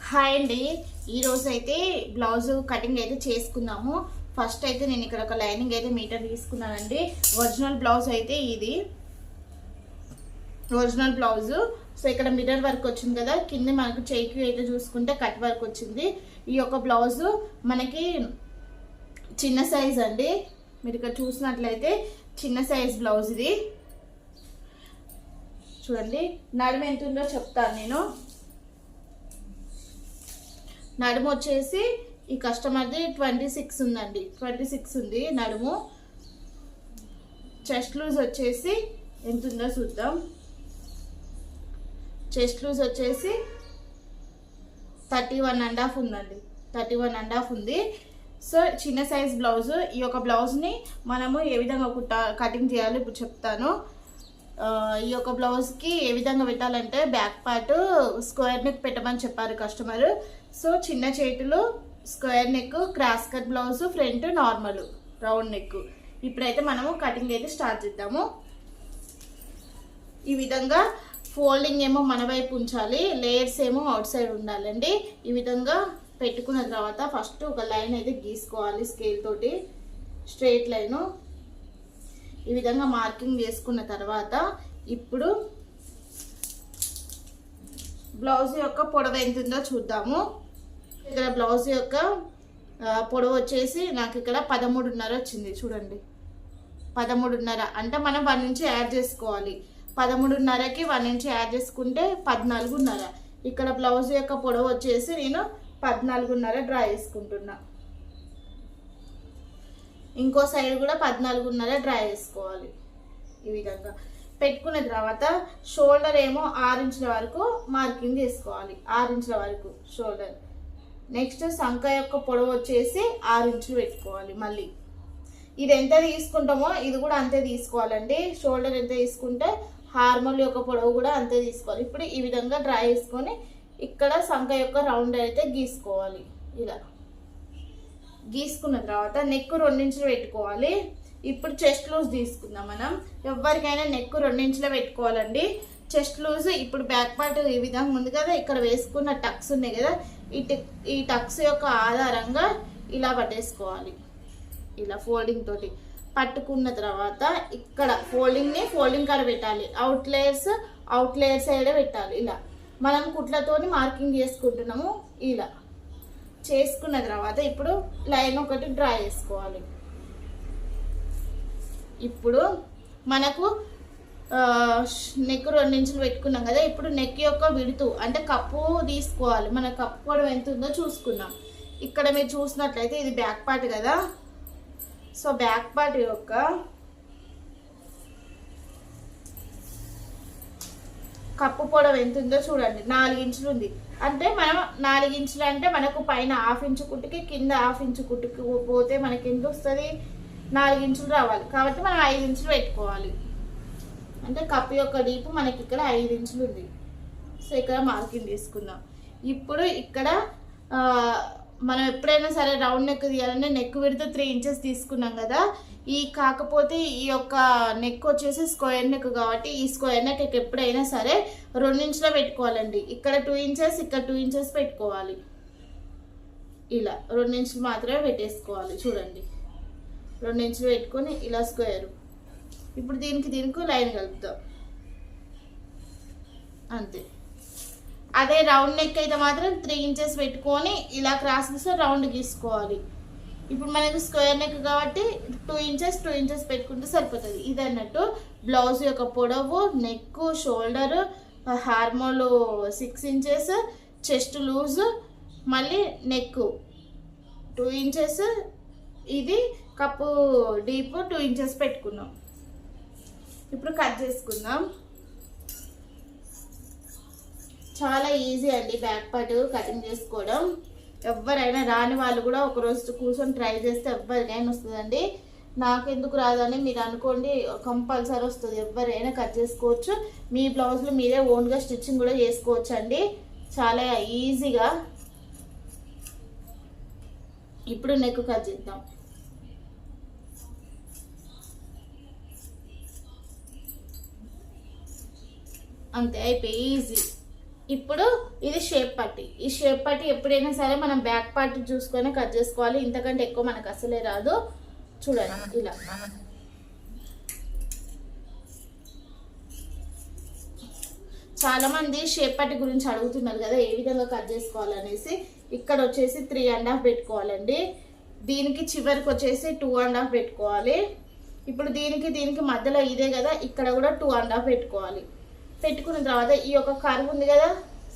Hi అండి. ఈరోజు అయితే బ్లౌజ్ కటింగ్ అయితే చేసుకుందాము. ఫస్ట్ అయితే నేను ఇక్కడ ఒక లైనింగ్ అయితే మీటర్ తీసుకున్నానండి. ఒరిజినల్ బ్లౌజ్ అయితే ఇది ఒరిజినల్ బ్లౌజ్. సో ఇక్కడ మిర్రర్ వర్క్ వచ్చింది కదా, కింద మనకు చేయికి అయితే చూసుకుంటే కట్ వర్క్ వచ్చింది. ఈ యొక్క బ్లౌజ్ మనకి చిన్న సైజ్ అండి. మీరు ఇక్కడ చూసినట్లయితే చిన్న సైజ్ బ్లౌజ్ ఇది. చూడండి, నడుము ఎంత ఉందో చెప్తాను నేను. నడుము వచ్చేసి ఈ కస్టమర్ది 26 ఉందండి, 26 ఉంది నడుము. చెస్ట్ లూజ్ వచ్చేసి ఎంత ఉందో చూద్దాం. చెస్ట్ లూజ్ వచ్చేసి 31.5 ఉందండి, 31.5 ఉంది. సో చిన్న సైజ్ బ్లౌజ్. ఈ యొక్క బ్లౌజ్ని మనము ఏ విధంగా కటింగ్ చేయాలో ఇప్పుడు చెప్తాను. ఈ యొక్క బ్లౌజ్కి ఏ విధంగా పెట్టాలంటే బ్యాక్ పార్ట్ స్క్వేర్ నెక్ పెట్టమని చెప్పారు కస్టమర్. సో చిన్న చేతులు square neck, cross cut blouse, front normal round neck. ఇప్పుడైతే మనము కటింగ్ అయితే స్టార్ట్ చేద్దాము. ఈ విధంగా ఫోల్డింగ్ ఏమో మన వైపు ఉంచాలి, లేయర్స్ ఏమో అవుట్ సైడ్ ఉండాలండి. ఈ విధంగా పెట్టుకున్న తర్వాత ఫస్ట్ ఒక లైన్ అయితే గీసుకోవాలి స్కేల్ తోటి, స్ట్రైట్ లైను. ఈ విధంగా మార్కింగ్ చేసుకున్న తర్వాత ఇప్పుడు బ్లౌజ్ యొక్క పొడవు ఎంత ఉందో చూద్దాము. ఇక్కడ బ్లౌజ్ యొక్క పొడవు వచ్చేసి నాకు ఇక్కడ 13.5 వచ్చింది. చూడండి, 13.5 అంటే మనం 1 ఇంచ్ యాడ్ చేసుకోవాలి. 13.5కి 1 ఇంచ్ యాడ్ చేసుకుంటే 14.5. ఇక్కడ బ్లౌజ్ యొక్క పొడవు వచ్చేసి నేను 14.5 డ్రా చేసుకుంటున్నా. ఇంకో సైడ్ కూడా 14.5 డ్రా చేసుకోవాలి. ఈ విధంగా పెట్టుకున్న తర్వాత షోల్డర్ ఏమో 6 ఇంచుల వరకు మార్కింగ్ చేసుకోవాలి, 6 ఇంచుల వరకు షోల్డర్. నెక్స్ట్ సంఖ యొక్క పొడవు వచ్చేసి 6 ఇంచులు పెట్టుకోవాలి. మళ్ళీ ఇది ఎంత తీసుకుంటామో ఇది కూడా అంతే తీసుకోవాలండి. షోల్డర్ ఎంత తీసుకుంటే హార్మోల్ యొక్క పొడవు కూడా అంతే తీసుకోవాలి. ఇప్పుడు ఈ విధంగా డ్రా చేసుకొని ఇక్కడ సంఖ యొక్క రౌండ్ అయితే గీసుకోవాలి. ఇలా గీసుకున్న తర్వాత నెక్ 2 ఇంచులు పెట్టుకోవాలి. ఇప్పుడు చెస్ట్ లూజ్ తీసుకుందాం మనం. ఎవరికైనా నెక్ 2 ఇంచులు పెట్టుకోవాలండి చెస్ట్ లూజ్. ఇప్పుడు బ్యాక్ పార్ట్ ఈ విధంగా ఉంది కదా, ఇక్కడ వేసుకున్న టక్స్ ఉన్నాయి కదా, ఈ టక్స్ యొక్క ఆధారంగా ఇలా పట్టేసుకోవాలి. ఇలా ఫోల్డింగ్ తోటి పట్టుకున్న తర్వాత ఇక్కడ ఫోల్డింగ్ కాడ పెట్టాలి. అవుట్ లేయర్ సైడే పెట్టాలి. ఇలా మనం కుట్లతోని మార్కింగ్ చేసుకుంటున్నాము. ఇలా చేసుకున్న తర్వాత ఇప్పుడు లైన్ ఒకటి డ్రా చేసుకోవాలి. ఇప్పుడు మనకు నెక్ 2 ఇంచులు పెట్టుకున్నాం కదా, ఇప్పుడు నెక్ యొక్క విడుతు అంటే కప్పు తీసుకోవాలి. మన కప్పు పొడవు ఎంత ఉందో చూసుకున్నాం. ఇక్కడ మీరు చూసినట్లయితే ఇది బ్యాక్ పార్ట్ కదా, సో బ్యాక్ పార్ట్ యొక్క కప్పు పొడవు ఎంత ఉందో చూడండి. 4 ఇంచులు ఉంది. అంటే మనం 4 ఇంచులు అంటే మనకు పైన 1/2 ఇంచు కుట్టుకి, కింద 1/2 ఇంచు కుట్టుకి పోతే మనకి ఎంత వస్తుంది? 4 ఇంచులు రావాలి. కాబట్టి మనం 5 ఇంచులు పెట్టుకోవాలి. అంటే కప్పు యొక్క డీపు మనకి ఇక్కడ 5 ఇంచులు ఉంది. సో ఇక్కడ మార్కింగ్ తీసుకుందాం. ఇప్పుడు ఇక్కడ మనం ఎప్పుడైనా సరే రౌండ్ నెక్ తీయాలంటే నెక్ విడితే 3 ఇంచెస్ తీసుకున్నాం కదా. కాకపోతే ఈ యొక్క నెక్ వచ్చేసి స్క్వేర్ నెక్ కాబట్టి ఈ స్క్వేర్ నెక్ ఎప్పుడైనా సరే 2 ఇంచులో పెట్టుకోవాలండి. ఇక్కడ 2 ఇంచెస్, ఇక్కడ 2 ఇంచెస్ పెట్టుకోవాలి. ఇలా 2 ఇంచులు మాత్రమే పెట్టేసుకోవాలి. చూడండి, 2 ఇంచులు పెట్టుకొని ఇలా స్క్వేర్. ఇప్పుడు దీనికి లైన్ కలుపుతాం అంతే. అదే రౌండ్ నెక్ అయితే మాత్రం 3 ఇంచెస్ పెట్టుకొని ఇలా క్రాస్ గీసి రౌండ్ గీసుకోవాలి. ఇప్పుడు మనకి స్క్వేర్ నెక్ కాబట్టి 2 ఇంచెస్ పెట్టుకుంటే సరిపోతుంది. ఇది అన్నట్టు బ్లౌజ్ యొక్క పొడవు, neck, shoulder, హార్మోల్ 6 inches, chest loose, మళ్ళీ నెక్ 2 ఇంచెస్, ఇది కప్పు డీప్ 2 ఇంచెస్ పెట్టుకున్నాం. ఇప్పుడు కట్ చేసుకుందాం. చాలా ఈజీ అండి బ్యాక్ పార్ట్ కటింగ్ చేసుకోవడం. ఎవరైనా రాని వాళ్ళు కూడా ఒక రోజు కూర్చొని ట్రై చేస్తే ఎవరికైనా వస్తుందండి. నాకెందుకు రాదని మీరు అనుకోండి, కంపల్సరీ వస్తుంది. ఎవరైనా కట్ చేసుకోవచ్చు. మీ బ్లౌజులు మీరే ఓన్గా స్టిచ్చింగ్ కూడా చేసుకోవచ్చు అండి, చాలా ఈజీగా. ఇప్పుడు నెక్ కట్ చేద్దాం. అంతే, అయిపోయి ఈజీ. ఇప్పుడు ఇది షేప్ పట్టి. ఈ షేప్ పట్టి ఎప్పుడైనా సరే మనం బ్యాక్ పార్ట్ చూసుకొని కట్ చేసుకోవాలి, ఇంతకంటే ఎక్కువ మనకు అసలే రాదు. చూడండి ఇలా చాలా మంది షేప్ పట్టి గురించి అడుగుతున్నారు కదా, ఏ విధంగా కట్ చేసుకోవాలనేసి. ఇక్కడ వచ్చేసి 3.5 పెట్టుకోవాలండి, దీనికి చివరికి వచ్చేసి 2.5 పెట్టుకోవాలి. ఇప్పుడు దీనికి మధ్యలో ఇదే కదా, ఇక్కడ కూడా 2.5 పెట్టుకోవాలి. పెట్టుకున్న తర్వాత ఈ యొక్క కర్వ్ ఉంది కదా,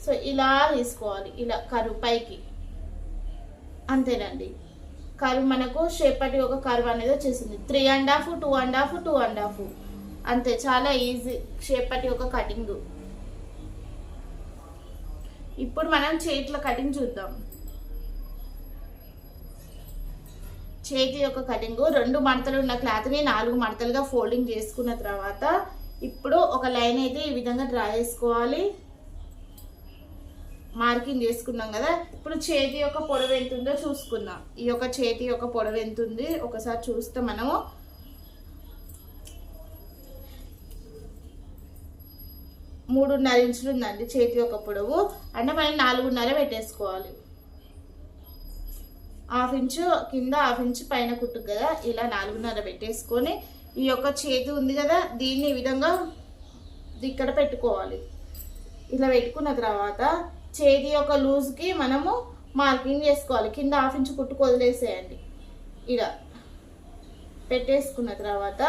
సో ఇలా తీసుకోవాలి, ఇలా కర్వ్ పైకి. అంతేనండి, కర్వ్ మనకు షేప్ పట్టి ఒక కర్వ్ అనేది వచ్చేసింది. 3.5 2.5 2.5 అంతే, చాలా ఈజీ షేప్ పట్టి ఒక కటింగ్. ఇప్పుడు మనం చేతుల కటింగ్ చూద్దాం. చేతి యొక్క కటింగ్ 2 మడతలు ఉన్న క్లాత్ని 4 మడతలుగా ఫోల్డింగ్ చేసుకున్న తర్వాత ఇప్పుడు ఒక లైన్ అయితే ఈ విధంగా డ్రా చేసుకోవాలి. మార్కింగ్ చేసుకున్నాం కదా, ఇప్పుడు చేతి యొక్క పొడవు ఎంత ఉందో చూసుకుందాం. ఈ యొక్క చేతి యొక్క పొడవు ఎంత ఉంది ఒకసారి చూస్తే మనము 3.5 ఇంచులు ఉందండి చేతి యొక్క పొడవు. అంటే మనం 4.5 పెట్టేసుకోవాలి. 1/2 ఇంచు కింద 1/2 ఇంచు పైన కుట్టుకు కదా, ఇలా 4.5 పెట్టేసుకొని ఈ యొక్క చేతి ఉంది కదా, దీన్ని ఈ విధంగా ఇక్కడ పెట్టుకోవాలి. ఇలా పెట్టుకున్న తర్వాత చేతి యొక్క లూజ్కి మనము మార్కింగ్ చేసుకోవాలి. కింద 1/2 ఇంచు కుట్టుకు వదిలేసేయండి. ఇలా పెట్టేసుకున్న తర్వాత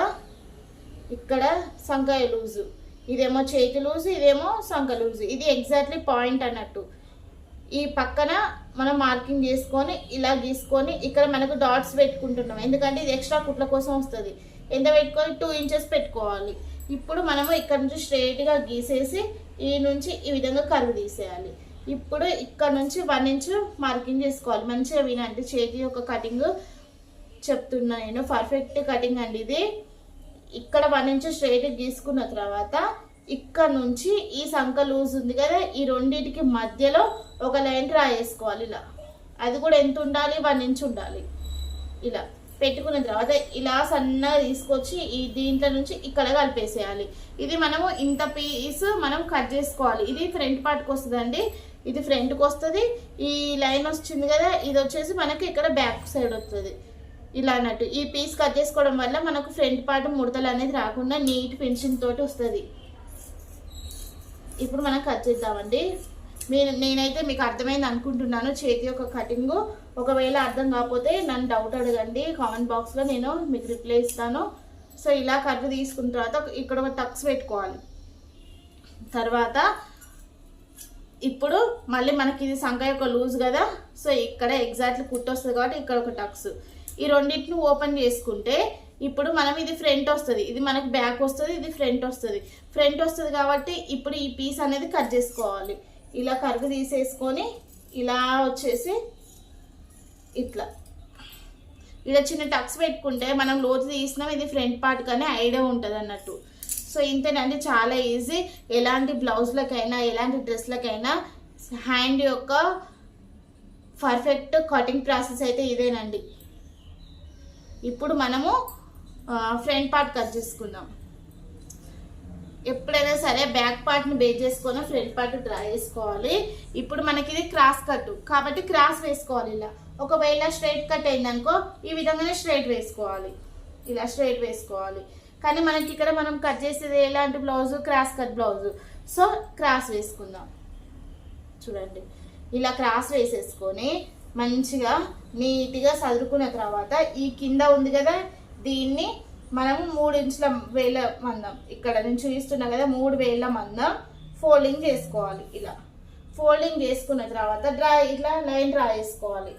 ఇక్కడ సంకాయ లూజు, ఇదేమో చేతి లూజు, ఇదేమో సంక లూజు. ఇది ఎగ్జాక్ట్లీ పాయింట్ అన్నట్టు. ఈ పక్కన మనం మార్కింగ్ చేసుకొని ఇలా గీసుకొని ఇక్కడ మనకు డాట్స్ పెట్టుకుంటున్నాం, ఎందుకంటే ఇది ఎక్స్ట్రా కుట్ల కోసం వస్తుంది. ఎంత పెట్టుకొని 2 ఇంచెస్ పెట్టుకోవాలి. ఇప్పుడు మనము ఇక్కడ నుంచి స్ట్రైట్గా గీసేసి ఈ నుంచి ఈ విధంగా కర్వ్ తీసేయాలి. ఇప్పుడు ఇక్కడ నుంచి 1 ఇంచు మార్కింగ్ చేసుకోవాలి. మంచిగా వినండి, చేతి యొక్క కటింగ్ చెప్తున్నా నేను, పర్ఫెక్ట్ కటింగ్ అండి ఇది. ఇక్కడ 1 ఇంచు స్ట్రైట్ గీసుకున్న తర్వాత ఇక్కడ నుంచి ఈ సంక లూజ్ ఉంది కదా, ఈ రెండింటికి మధ్యలో ఒక లైన్ డ్రా చేసుకోవాలి. ఇలా అది కూడా ఎంత ఉండాలి, 1 ఇంచు ఉండాలి. ఇలా పెట్టుకున్న తర్వాత ఇలా సన్నగా తీసుకొచ్చి ఈ దీంట్లో నుంచి ఇక్కడ కలిపేసేయాలి. ఇది మనము ఇంత పీస్ మనం కట్ చేసుకోవాలి. ఇది ఫ్రంట్ పార్ట్కి వస్తుందండి, ఇది ఫ్రంట్కి వస్తుంది. ఈ లైన్ వచ్చింది కదా, ఇది వచ్చేసి మనకి ఇక్కడ బ్యాక్ సైడ్ వస్తుంది. ఇలా అన్నట్టు ఈ పీస్ కట్ చేసుకోవడం వల్ల మనకు ఫ్రంట్ పార్ట్ ముడతలు అనేది రాకుండా నీట్ ఫినిషింగ్ తోటి వస్తుంది. ఇప్పుడు మనం కట్ చేద్దామండి. నేనైతే మీకు అర్థమైంది అనుకుంటున్నాను చేతి యొక్క కటింగ్. ఒకవేళ అర్థం కాకపోతే నన్ను డౌట్ అడగండి కామెంట్ బాక్స్లో, నేను మీకు రిప్లై ఇస్తాను. సో ఇలా కర్వ్ తీసుకున్న తర్వాత ఇక్కడ ఒక టక్స్ పెట్టుకోవాలి. తర్వాత ఇప్పుడు మళ్ళీ మనకి ఇది సంక యొక్క లూజ్ కదా, సో ఇక్కడ ఎగ్జాక్ట్లీ కుట్టు వస్తుంది కాబట్టి ఇక్కడ ఒక టక్స్. ఈ రెండింటిని ఓపెన్ చేసుకుంటే ఇప్పుడు మనం ఇది ఫ్రంట్ వస్తుంది, ఇది మనకి బ్యాక్ వస్తుంది, ఇది ఫ్రంట్ వస్తుంది. ఫ్రంట్ వస్తుంది కాబట్టి ఇప్పుడు ఈ పీస్ అనేది కట్ చేసుకోవాలి. ఇలా కర్వ్ తీసేసుకొని ఇలా వచ్చేసి ఇట్లా ఇలా చిన్న టక్స్ పెట్టుకుంటే మనం లోతు తీసినాం, ఇది ఫ్రంట్ పార్ట్ కానీ ఐడియా ఉంటుంది అన్నట్టు. సో ఇంతేనండి, చాలా ఈజీ. ఎలాంటి బ్లౌజ్లకైనా ఎలాంటి డ్రెస్లకైనా హ్యాండ్ యొక్క పర్ఫెక్ట్ కటింగ్ ప్రాసెస్ అయితే ఇదేనండి. ఇప్పుడు మనము ఫ్రంట్ పార్ట్ కట్ చేసుకుందాం. ఎప్పుడైనా సరే బ్యాక్ పార్ట్ని బేస్ చేసుకొని ఫ్రంట్ పార్ట్ డ్రా చేసుకోవాలి. ఇప్పుడు మనకి ఇది క్రాస్ కట్ కాబట్టి క్రాస్ వేసుకోవాలి. ఇలా ఒకవేళ స్ట్రైట్ కట్ అయిందనుకో ఈ విధంగానే స్ట్రైట్ వేసుకోవాలి, ఇలా స్ట్రైట్ వేసుకోవాలి. కానీ మనకి ఇక్కడ మనం కట్ చేసేది ఎలాంటి blouse, cross cut blouse. So cross వేసుకుందాం. చూడండి ఇలా క్రాస్ వేసేసుకొని మంచిగా నీట్గా సదురుకున్న తర్వాత ఈ కింద ఉంది కదా, దీన్ని మనము 3 ఇంచుల వేల మందం, ఇక్కడ నేను చూపిస్తున్నా కదా 3 వేల మందం ఫోల్డింగ్ చేసుకోవాలి. ఇలా ఫోల్డింగ్ చేసుకున్న తర్వాత ఇట్లా లైన్ డ్రా చేసుకోవాలి.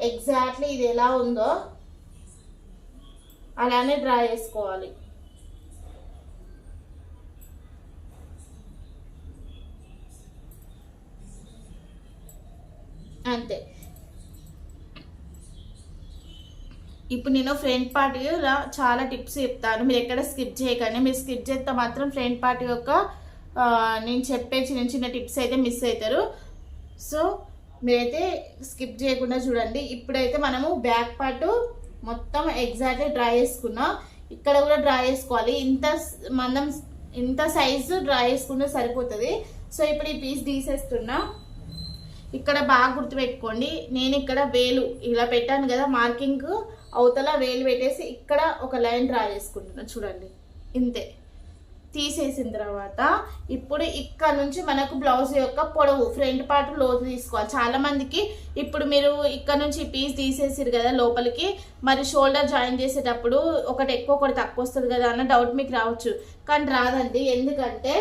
ఎగ్జాక్ట్లీ ఇది ఎలా ఉందో అలానే డ్రా చేసుకోవాలి. అంతే. ఇప్పుడు నేను ఫ్రంట్ పార్ట్ చాలా టిప్స్ చెప్తాను, మీరు ఎక్కడ స్కిప్ చేయకండి. మీరు స్కిప్ చేస్తే మాత్రం ఫ్రంట్ పార్ట్ యొక్క నేను చెప్పే చిన్న చిన్న టిప్స్ అయితే మిస్ అవుతారు. సో మీరైతే స్కిప్ చేయకుండా చూడండి. ఇప్పుడైతే మనము బ్యాక్ పార్ట్ మొత్తం ఎగ్జాక్ట్గా డ్రా చేసుకున్నాం. ఇక్కడ కూడా డ్రా చేసుకోవాలి. ఇంత మందం ఇంత సైజు డ్రా చేసుకుంటే సరిపోతుంది. సో ఇప్పుడు ఈ పీస్ తీసేస్తున్నా. ఇక్కడ బాగా గుర్తుపెట్టుకోండి, నేను ఇక్కడ వేలు ఇలా పెట్టాను కదా మార్కింగ్, అవతల వేలు పెట్టేసి ఇక్కడ ఒక లైన్ డ్రా చేసుకుంటున్నా చూడండి. ఇంతే. తీసేసిన తర్వాత ఇప్పుడు ఇక్కడ నుంచి మనకు బ్లౌజ్ యొక్క పొడవు ఫ్రంట్ పార్ట్ లోతు తీసుకోవాలి. చాలా మందికి ఇప్పుడు మీరు ఇక్కడ నుంచి పీస్ తీసేసారు కదా లోపలికి, మరి షోల్డర్ జాయిన్ చేసేటప్పుడు ఒకటి ఎక్కువ ఒకటి తక్కువ వస్తుంది కదా అన్న డౌట్ మీకు రావచ్చు. కానీ రాదండి. ఎందుకంటే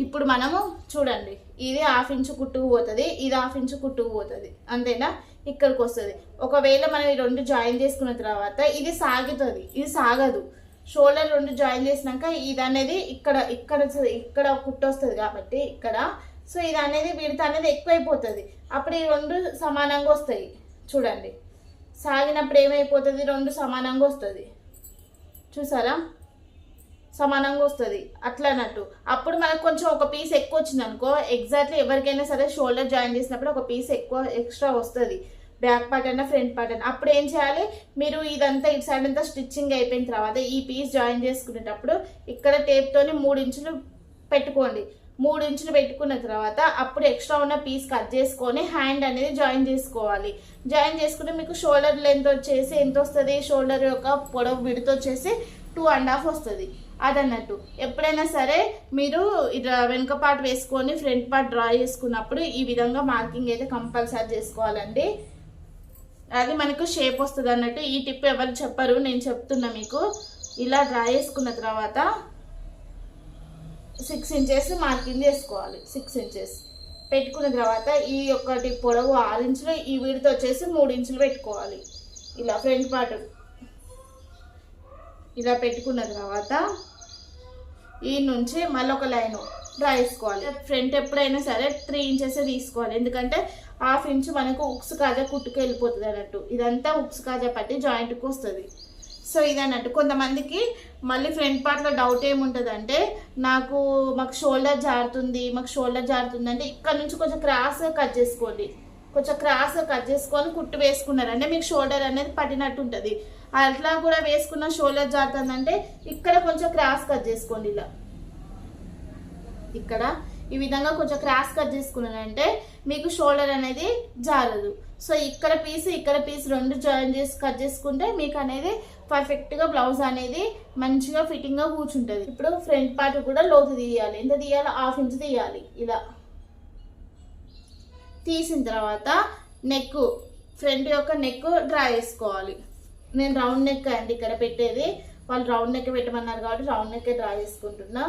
ఇప్పుడు మనము చూడండి, ఇది 1/2 ఇంచు కుట్టుకు పోతుంది, ఇది 1/2 ఇంచు కుట్టుకు పోతుంది, అంతేనా? ఇక్కడికి వస్తుంది. ఒకవేళ మనం ఈ 2 జాయిన్ చేసుకున్న తర్వాత ఇది సాగుతుంది, ఇది సాగదు. షోల్డర్ 2 జాయిన్ చేసినాక ఇది అనేది ఇక్కడ ఇక్కడ ఇక్కడ కుట్టు వస్తుంది కాబట్టి ఇక్కడ, సో ఇది అనేది విడత అనేది ఎక్కువైపోతుంది. అప్పుడు ఈ 2 సమానంగా వస్తాయి చూడండి. సాగినప్పుడు ఏమైపోతుంది, 2 సమానంగా వస్తుంది. చూసారా? సమానంగా వస్తుంది అట్లా అన్నట్టు. అప్పుడు మనకు కొంచెం ఒక పీస్ ఎక్కువ వచ్చింది అనుకో, ఎగ్జాక్ట్లీ ఎవరికైనా సరే షోల్డర్ జాయిన్ చేసినప్పుడు ఒక పీస్ ఎక్స్ట్రా వస్తుంది, బ్యాక్ పార్ట్ అయినా ఫ్రంట్ పార్ట్ అయినా. అప్పుడు ఏం చేయాలి, మీరు ఇదంతా ఇటు సైడ్ అంతా స్టిచ్చింగ్ అయిపోయిన తర్వాత ఈ పీస్ జాయిన్ చేసుకునేటప్పుడు ఇక్కడ టేప్తోని 3 ఇంచులు పెట్టుకోండి. 3 ఇంచులు పెట్టుకున్న తర్వాత అప్పుడు ఎక్స్ట్రా ఉన్న పీస్ కట్ చేసుకొని హ్యాండ్ అనేది జాయిన్ చేసుకోవాలి. జాయిన్ చేసుకుంటే మీకు షోల్డర్ లెంత్ వచ్చేసి ఎంత వస్తుంది, షోల్డర్ యొక్క పొడవు విడత వచ్చేసి 2.5 వస్తుంది. అదన్నట్టు. ఎప్పుడైనా సరే మీరు ఇట్లా వెనుక పార్ట్ వేసుకొని ఫ్రంట్ పార్ట్ డ్రా చేసుకున్నప్పుడు ఈ విధంగా మార్కింగ్ అయితే కంపల్సరీ చేసుకోవాలండి. అది మనకు షేప్ వస్తుంది అన్నట్టు. ఈ టిప్ ఎవరు చెప్పరు, నేను చెప్తున్నా మీకు. ఇలా డ్రా చేసుకున్న తర్వాత 6 ఇంచెస్ మార్కింగ్ చేసుకోవాలి. 6 ఇంచెస్ పెట్టుకున్న తర్వాత ఈ ఒక్కటి పొడవు 6 ఇంచులు, ఈ విడత వచ్చేసి 3 ఇంచులు పెట్టుకోవాలి. ఇలా ఫ్రంట్ పార్ట్ ఇలా పెట్టుకున్న తర్వాత ఈ నుంచి మళ్ళీ ఒక లైన్ డ్రా చేసుకోవాలి. ఫ్రంట్ ఎప్పుడైనా సరే 3 ఇంచెస్ తీసుకోవాలి. ఎందుకంటే 1/2 ఇంచు మనకు ఉక్స్ కాజా కుట్టుకు వెళ్ళిపోతుంది అన్నట్టు. ఇదంతా ఉక్స్ కాజా పట్టి జాయింట్కి వస్తుంది. సో ఇదన్నట్టు. కొంతమందికి మళ్ళీ ఫ్రంట్ పార్ట్లో డౌట్ ఏముంటుంది అంటే, మాకు షోల్డర్ జారుతుంది అంటే ఇక్కడ నుంచి కొంచెం క్రాస్గా కట్ చేసుకోండి. కొంచెం క్రాస్గా కట్ చేసుకొని కుట్టు వేసుకున్నారంటే మీకు షోల్డర్ అనేది పట్టినట్టు ఉంటుంది. అట్లా కూడా వేసుకున్న షోల్డర్ జారుతుందంటే ఇక్కడ కొంచెం క్రాస్ కట్ చేసుకోండి. ఇలా ఇక్కడ ఈ విధంగా కొంచెం క్రాస్ కట్ చేసుకున్నారంటే మీకు షోల్డర్ అనేది జారదు. సో ఇక్కడ పీస్ 2 జాయిన్ చేసి కట్ చేసుకుంటే మీకు అనేది పర్ఫెక్ట్గా బ్లౌజ్ అనేది మంచిగా ఫిట్టింగ్గా కూర్చుంటుంది. ఇప్పుడు ఫ్రంట్ పార్ట్ కూడా లోతు తీయాలి. ఎంత తీయాలి, 1/2 ఇంచు తీయాలి. ఇలా తీసిన తర్వాత నెక్, ఫ్రంట్ యొక్క నెక్ డ్రా చేసుకోవాలి. నేను రౌండ్ నెక్ అండి ఇక్కడ పెట్టేది, వాళ్ళు రౌండ్ నెక్ పెట్టమన్నారు కాబట్టి రౌండ్ నెక్ డ్రా చేసుకుంటున్నా.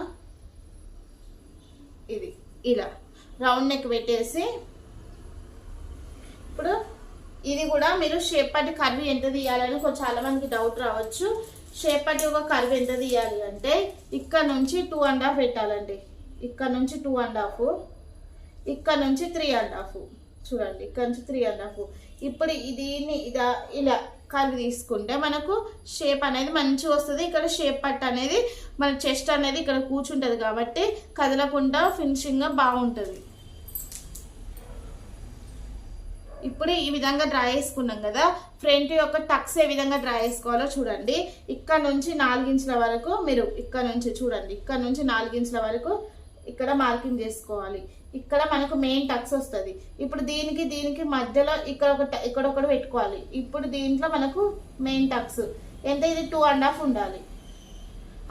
ఇది ఇలా రౌండ్ నెక్ పెట్టేసి ఇప్పుడు ఇది కూడా మీరు షేప్ పట్టి కర్వ్ ఎంత తీయాలని చాలా మందికి డౌట్ రావచ్చు. షేప్ పట్టి ఒక కర్వ్ ఎంత తీయాలి అంటే ఇక్కడ నుంచి 2.5 పెట్టాలండి. ఇక్కడ నుంచి 2.5, ఇక్కడ నుంచి 3.5. చూడండి, ఇక్కడ నుంచి 3.5. ఇప్పుడు దీన్ని ఇలా కర్వ్ తీసుకుంటే మనకు షేప్ అనేది మంచిగా వస్తుంది. ఇక్కడ షేప్ పట్టు అనేది మన చెస్ట్ అనేది ఇక్కడ కూర్చుంటుంది కాబట్టి కదలకుండా ఫినిషింగ్గా బాగుంటుంది. ఇప్పుడు ఈ విధంగా డ్రా చేసుకున్నాం కదా, ఫ్రంట్ యొక్క టక్స్ ఏ విధంగా డ్రా చేసుకోవాలో చూడండి. ఇక్కడ నుంచి 4 ఇంచుల వరకు మీరు ఇక్కడ నుంచి చూడండి, ఇక్కడ నుంచి 4 ఇంచుల వరకు ఇక్కడ మార్కింగ్ చేసుకోవాలి. ఇక్కడ మనకు మెయిన్ టక్స్ వస్తుంది. ఇప్పుడు దీనికి మధ్యలో ఇక్కడ ఒకటి పెట్టుకోవాలి. ఇప్పుడు దీంట్లో మనకు మెయిన్ టక్స్ ఎంత, ఇది 2.5 ఉండాలి.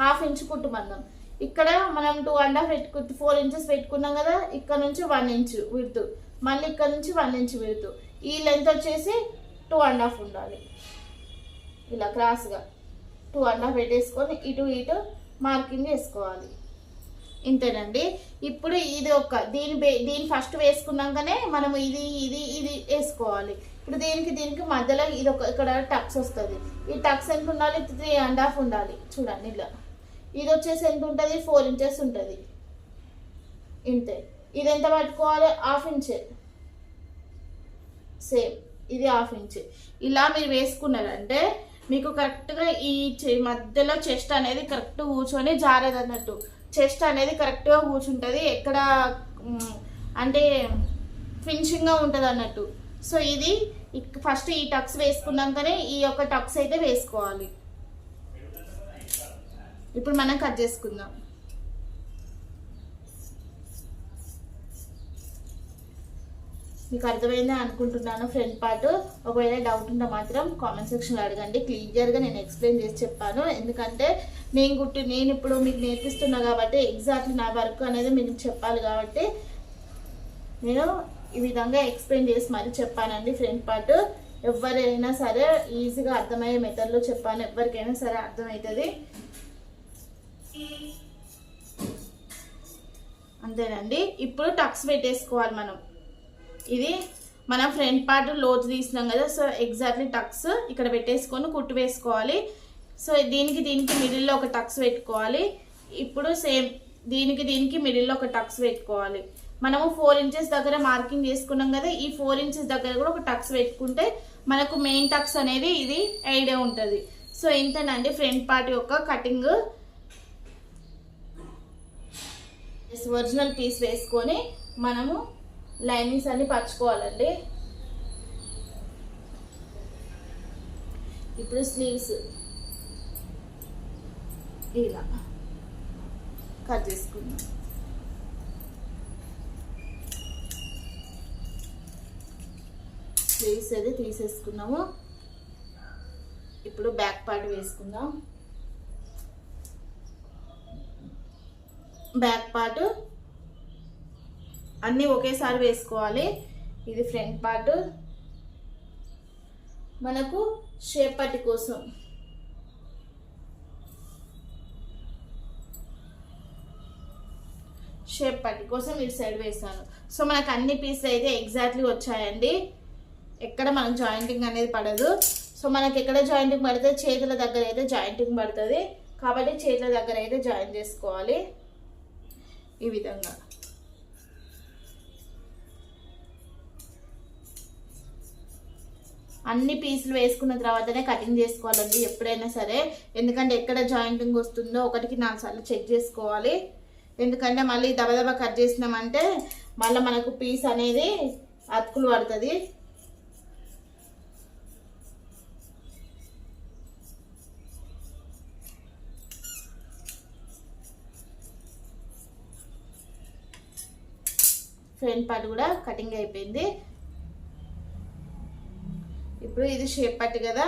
1/2 ఇంచు కుట్టు మందం. ఇక్కడ మనం 2.5 4 ఇంచెస్ పెట్టుకున్నాం కదా, ఇక్కడ నుంచి 1 ఇంచు విడుతు, మళ్ళీ ఇక్కడ నుంచి 1 ఇంచు విడుతు. ఈ లెంత్ వచ్చేసి 2.5 ఉండాలి. ఇలా క్రాస్గా 2.5 పెట్టేసుకొని ఇటు మార్కింగ్ చేసుకోవాలి. ఇంతేనండి. ఇప్పుడు ఇది దీని ఫస్ట్ వేసుకున్నాకనే మనము ఇది వేసుకోవాలి. ఇప్పుడు దీనికి మధ్యలో ఇది ఇక్కడ టక్స్ వస్తుంది. ఈ టక్స్ ఎంత ఉండాలి, 3.5 ఉండాలి. చూడండి ఇలా. ఇది వచ్చేసి ఎంత ఉంటుంది, 4 ఇంచెస్ ఉంటుంది. ఇంతే. ఇది ఎంత పట్టుకోవాలి, 1/2 ఇంచే. సేమ్ ఇది 1/2 ఇంచ్. ఇలా మీరు వేసుకున్నారంటే మీకు కరెక్ట్గా ఈ మధ్యలో చెస్ట్ అనేది కరెక్ట్ కూర్చొని జారేది అన్నట్టు. చెస్ట్ అనేది కరెక్ట్గా కూర్చుంటుంది, ఎక్కడ అంటే ఫినిషింగ్గా ఉంటుంది అన్నట్టు. సో ఇది ఫస్ట్ ఈ టక్స్ వేసుకున్నాకనే ఈ యొక్క టక్స్ అయితే వేసుకోవాలి. ఇప్పుడు మనం కట్ చేసుకుందాం. మీకు అర్థమైందా అనుకుంటున్నాను ఫ్రంట్ పార్ట్. ఒకవేళ డౌట్ ఉంటే మాత్రం కామెంట్ సెక్షన్లో అడగండి. క్లియర్గా నేను ఎక్స్ప్లెయిన్ చేసి చెప్పాను. ఎందుకంటే నేను ఇప్పుడు మీకు నేర్పిస్తున్నా కాబట్టి ఎగ్జాక్ట్లీ నా వర్క్ అనేది మీకు చెప్పాలి కాబట్టి నేను ఈ విధంగా ఎక్స్ప్లెయిన్ చేసి మరి చెప్పానండి. ఫ్రంట్ పార్ట్ ఎవరైనా సరే ఈజీగా అర్థమయ్యే మెథడ్లో చెప్పాను. ఎవరికైనా సరే అర్థమవుతుంది. అంతేనండి. ఇప్పుడు టక్స్ పెట్టేసుకోవాలి మనం. ఇది మనం ఫ్రంట్ పార్ట్ లోతు తీసినాం కదా, సో ఎగ్జాక్ట్లీ టక్స్ ఇక్కడ పెట్టేసుకొని కుట్టు వేసుకోవాలి. సో దీనికి మిడిల్లో ఒక టక్స్ పెట్టుకోవాలి. ఇప్పుడు సేమ్ దీనికి మిడిల్లో ఒక టక్స్ పెట్టుకోవాలి. మనము 4 ఇంచెస్ దగ్గర మార్కింగ్ చేసుకున్నాం కదా, ఈ 4 ఇంచెస్ దగ్గర కూడా ఒక టక్స్ పెట్టుకుంటే మనకు మెయిన్ టక్స్ అనేది ఇది ఐడియా ఉంటుంది. సో ఇంతేనండి ఫ్రంట్ పార్ట్ యొక్క కటింగ్. ఒరిజినల్ పీస్ వేసుకొని మనము లైనింగ్స్ అన్ని పరుచుకోవాలండి. ఇప్పుడు స్లీవ్స్ ఇలా కట్ చేసుకుందాం. స్లీవ్స్ అయితే తీసేసుకున్నాము. ఇప్పుడు బ్యాక్ పార్ట్ వేసుకుందాం. బ్యాక్ పార్ట్ అన్నీ ఒకేసారి వేసుకోవాలి. ఇది ఫ్రంట్ పార్ట్. మనకు షేప్ పట్టి కోసం ఇటు సైడ్ వేసాను. సో మనకు అన్ని పీసులు అయితే ఎగ్జాక్ట్లీ వచ్చాయండి. ఎక్కడ మనకు జాయింటింగ్ అనేది పడదు. సో మనకి ఎక్కడ జాయింటింగ్ పడితే చేతుల దగ్గర అయితే జాయింటింగ్ పడుతుంది కాబట్టి చేతుల దగ్గర అయితే జాయిన్ చేసుకోవాలి. ఈ విధంగా అన్ని పీసులు వేసుకున్న తర్వాతనే కటింగ్ చేసుకోవాలండి ఎప్పుడైనా సరే. ఎందుకంటే ఎక్కడ జాయింటింగ్ వస్తుందో 1కి 4 సార్లు చెక్ చేసుకోవాలి. ఎందుకంటే మళ్ళీ దబదబా కట్ చేసినామంటే మళ్ళీ మనకు పీస్ అనేది అతుకులు పడుతుంది. ఫ్రంట్ పార్ట్ కూడా కటింగ్ అయిపోయింది. ఇప్పుడు ఇది షేప్ పట్టి కదా,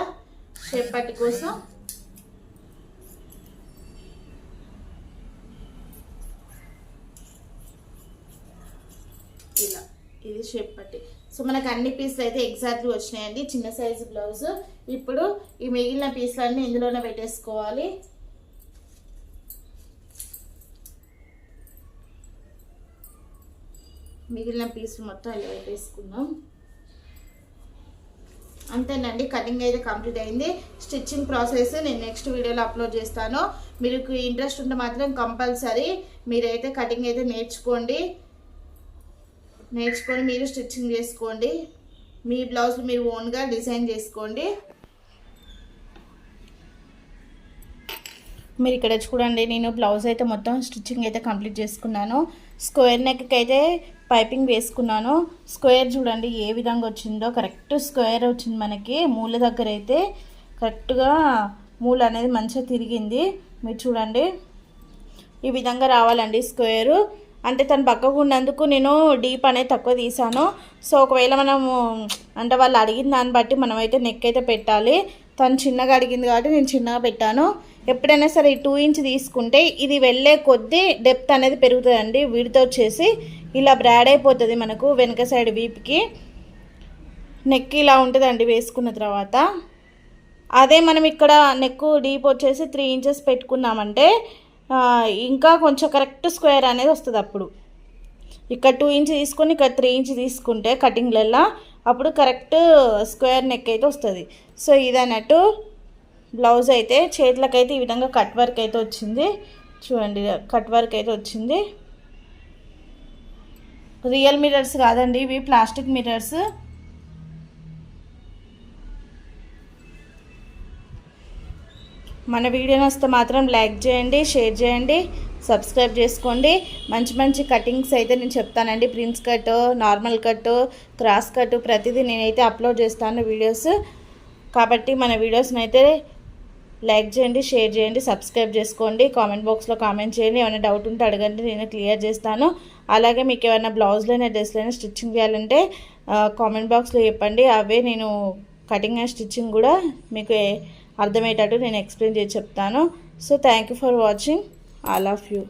షేప్ పట్టి కోసం ఇలా ఇది షేప్ పట్టి. సో మనకు అన్ని పీసులు అయితే ఎగ్జాక్ట్లీ వచ్చినాయండి. చిన్న సైజు బ్లౌజ్. ఇప్పుడు ఈ మిగిలిన పీసులన్నీ ఇందులోనే పెట్టేసుకోవాలి. మిగిలిన పీసులు మొత్తం ఇలా పెట్టేసుకుందాం. అంతేనండి, కటింగ్ అయితే కంప్లీట్ అయింది. స్టిచ్చింగ్ ప్రాసెస్ నేను నెక్స్ట్ వీడియోలో అప్లోడ్ చేస్తాను. మీకు ఇంట్రెస్ట్ ఉంటే మాత్రం కంపల్సరీ మీరైతే కటింగ్ అయితే నేర్చుకొని మీరు స్టిచ్చింగ్ చేసుకోండి. మీ బ్లౌజ్లు మీరు ఓన్గా డిజైన్ చేసుకోండి. మీరు ఇక్కడ చూడండి, నేను బ్లౌజ్ అయితే మొత్తం స్టిచ్చింగ్ అయితే కంప్లీట్ చేసుకున్నాను. స్క్వేర్ నెక్కి అయితే పైపింగ్ వేసుకున్నాను. స్క్వేర్ చూడండి ఏ విధంగా వచ్చిందో, కరెక్ట్ స్క్వేర్ వచ్చింది మనకి. మూల దగ్గర అయితే కరెక్ట్గా మూల అనేది మంచిగా తిరిగింది. మీరు చూడండి ఈ విధంగా రావాలండి స్క్వేరు. అంటే తను పక్కకు ఉన్నందుకు నేను డీప్ అనేది తక్కువ తీసాను. సో ఒకవేళ మనము అంటే వాళ్ళు అడిగిన దాన్ని బట్టి మనమైతే నెక్ అయితే పెట్టాలి. తను చిన్నగా అడిగింది కాబట్టి నేను చిన్నగా పెట్టాను. ఎప్పుడైనా సరే 2 ఇంచ్ తీసుకుంటే ఇది వెళ్ళే కొద్దీ డెప్త్ అనేది పెరుగుతుందండి. వీడితో వచ్చేసి ఇలా బ్రాడ్ అయిపోతుంది మనకు వెనక సైడ్ వీపుకి. నెక్ ఇలా ఉంటుందండి వేసుకున్న తర్వాత. అదే మనం ఇక్కడ నెక్ డీప్ వచ్చేసి 3 ఇంచెస్ పెట్టుకున్నామంటే ఇంకా కొంచెం కరెక్ట్ స్క్వేర్ అనేది వస్తుంది. అప్పుడు ఇక్కడ 2 ఇంచ్ తీసుకొని ఇక్కడ 3 ఇంచ్ తీసుకుంటే కటింగ్లలో అప్పుడు కరెక్ట్ స్క్వేర్ నెక్ అయితే వస్తుంది. సో ఇదన్నట్టు బ్లౌజ్ అయితే చేతులకైతే ఈ విధంగా కట్ వర్క్ అయితే వచ్చింది. చూడండి కట్ వర్క్ అయితే వచ్చింది. రియల్ మిర్రర్స్ కాదండి, ఇవి ప్లాస్టిక్ మిర్రర్స్. మన వీడియో నచ్చితే మాత్రం లైక్ చేయండి, షేర్ చేయండి, సబ్స్క్రైబ్ చేసుకోండి. మంచి మంచి కటింగ్స్ అయితే నేను చెప్తానండి. Prince cut, normal cut, cross cut ప్రతిదీ నేనైతే అప్లోడ్ చేస్తాను వీడియోస్. కాబట్టి మన వీడియోస్ని అయితే లైక్ చేయండి, షేర్ చేయండి, సబ్స్క్రైబ్ చేసుకోండి. కామెంట్ బాక్స్లో కామెంట్ చేయండి. ఏమైనా డౌట్ ఉంటే అడగండి, నేను క్లియర్ చేస్తాను. అలాగే మీకు ఏమైనా బ్లౌజ్లైనా డ్రెస్లైనా స్టిచ్చింగ్ చేయాలంటే కామెంట్ బాక్స్లో చెప్పండి. అవే నేను కటింగ్ అండ్ స్టిచ్చింగ్ కూడా మీకు అర్థమయ్యేటట్టు నేను ఎక్స్ప్లెయిన్ చేసి చెప్తాను. So thank you for watching. All of you.